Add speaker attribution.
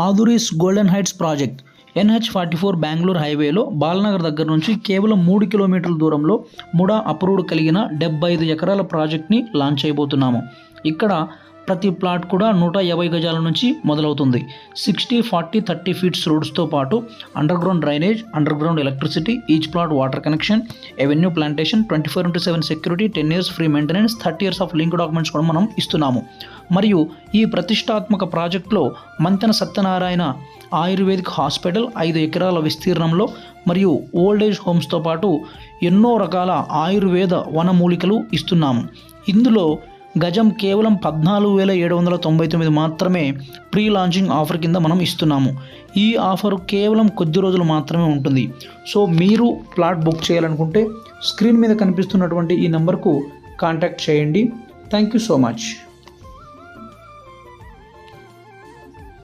Speaker 1: ఆదురీస్ golden heights project NH44 Bengaluru హైవేలో బాలనగర్ దగ్గర నుంచి కేవలం 3 కిలోమీటర్ల దూరంలో ముడా అప్రూవ్డ్ కలిగిన 75 ఎకరాల ప్రాజెక్ట్ని లాంచ్ చేయబోతున్నాము. ఇక్కడ ప్రతి ప్లాట్ కూడా 150 గజాల నుంచి మొదలవుతుంది. 60, 40, 30 ఫీట్స్ రోడ్స్తో పాటు under ground drainage, under ground electricity, each plot water connection, avenue plantation, 24/7 security, 10 years free maintenance, 30 years of link documents కూడా మనం ఇస్తున్నాము. మరియు ఈ ప్రతిష్టాత్మక ప్రాజెక్టులో మంతెన సత్యనారాయణ ఆయుర్వేదిక్ హాస్పిటల్ 5 ఎకరాల విస్తీర్ణంలో మరియు ఓల్డేజ్ హోమ్స్తో పాటు ఎన్నో రకాల ఆయుర్వేద వనమూలికలు ఇస్తున్నాము. ఇందులో గజం కేవలం 14,799 మాత్రమే ప్రీ లాంచింగ్ ఆఫర్ కింద మనం ఇస్తున్నాము. ఈ ఆఫర్ కేవలం కొద్ది రోజులు మాత్రమే ఉంటుంది. సో మీరు ప్లాట్ బుక్ చేయాలనుకుంటే స్క్రీన్ మీద కనిపిస్తున్నటువంటి ఈ నెంబర్కు కాంటాక్ట్ చేయండి. Thank you so much.